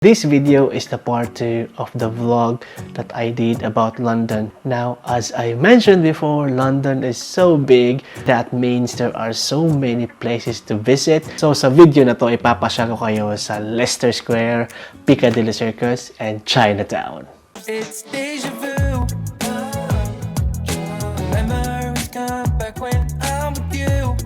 This video is the part 2 of the vlog that I did about London. Now, as I mentioned before, London is so big. That means there are so many places to visit. So sa video na to, ipapasya ko kayo sa Leicester Square, Picadilly Circus, and Chinatown. It's deja vu. Memories come back when I'm with you.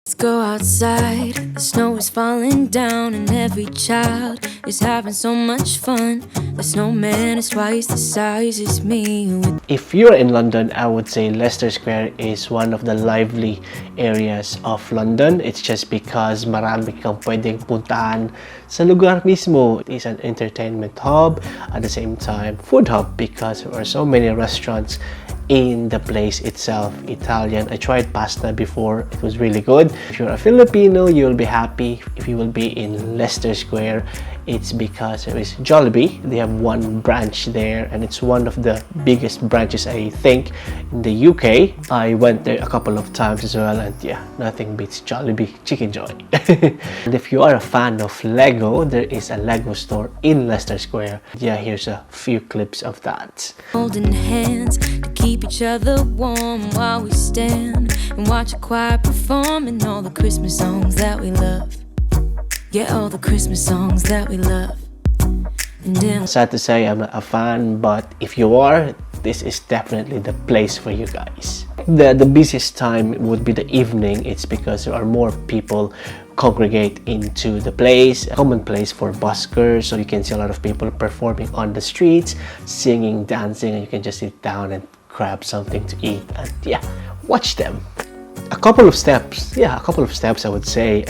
Let's go outside. The snow is falling down and every child is having so much fun. The snowman is twice the size as me. If you're in London, I would say Leicester Square is one of the lively areas of London. It's just because marami kang pwedeng puntahan sa lugar mismo. It is an entertainment hub, at the same time food hub, because there are so many restaurants in the place itself. Italian, I tried pasta before, it was really good. If you're a Filipino, you'll be happy if you will be in Leicester Square. It's because there is Jollibee. They have one branch there and it's one of the biggest branches, I think, in the UK. I went there a couple of times as well, and yeah, nothing beats Jollibee Chicken Joy. And if you are a fan of Lego, there is a Lego store in Leicester Square. Yeah, here's a few clips of that. Holding hands to keep each other warm while we stand and watch a choir performing all the Christmas songs that we love. Yeah, all the Christmas songs that we love. And then, sad to say, I'm not a fan, but if you are, this is definitely the place for you guys. The busiest time would be the evening. It's because there are more people congregate into the place, a common place for buskers, so you can see a lot of people performing on the streets, singing, dancing, and you can just sit down and grab something to eat and yeah, watch them. A couple of steps I would say,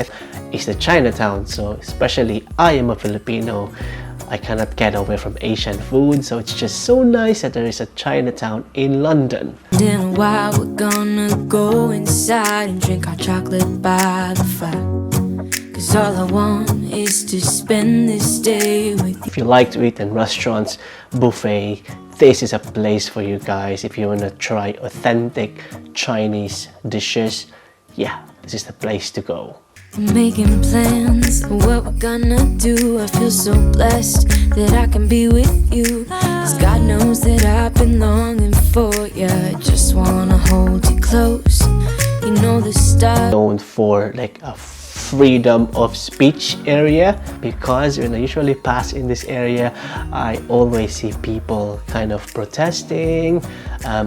is the Chinatown. So especially I am a Filipino, I cannot get away from Asian food, so it's just so nice that there is a Chinatown in London. in a while we're gonna go inside and drink our chocolate by the fire. Cause all I want is to spend this day with you. If you like to eat in restaurants, buffet, this is a place for you guys. If you want to try authentic Chinese dishes, yeah, this is the place to go. Making plans of what we're gonna do. I feel so blessed that I can be with you. Cause God knows that I've been longing for you. I just wanna hold you close. You know the style. Known for like a freedom of speech area, because when I usually pass in this area, I always see people kind of protesting,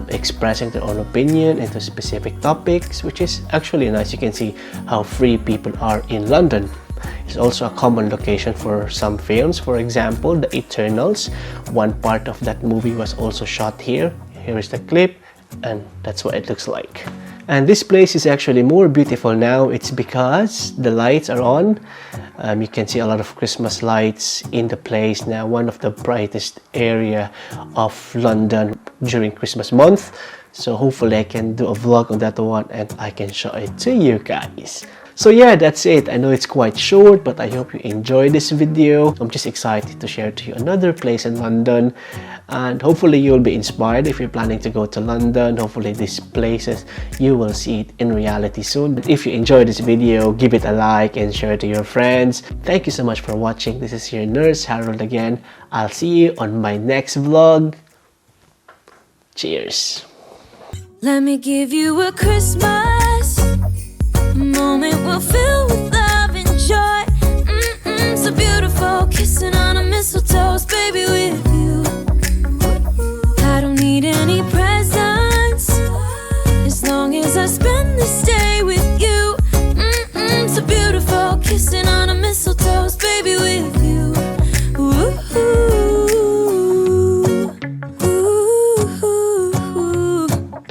expressing their own opinion into specific topics, which is actually nice. You can see how free people are in London. It's also a common location for some films. For example, The Eternals. One part of that movie was also shot here. Here is the clip, and that's what it looks like. And this place is actually more beautiful now. It's because the lights are on. You can see a lot of Christmas lights in the place now. One of the brightest area of London during Christmas month. So hopefully I can do a vlog on that one and I can show it to you guys. So yeah, that's it. I know it's quite short, but I hope you enjoyed this video. I'm just excited to share to you another place in London, and hopefully you'll be inspired if you're planning to go to London. Hopefully these places, you will see it in reality soon. But if you enjoyed this video, give it a like and share it to your friends. Thank you so much for watching. This is your nurse, Harold again. I'll see you on my next vlog. Cheers. Let me give you a Christmas moment we'll fill with love.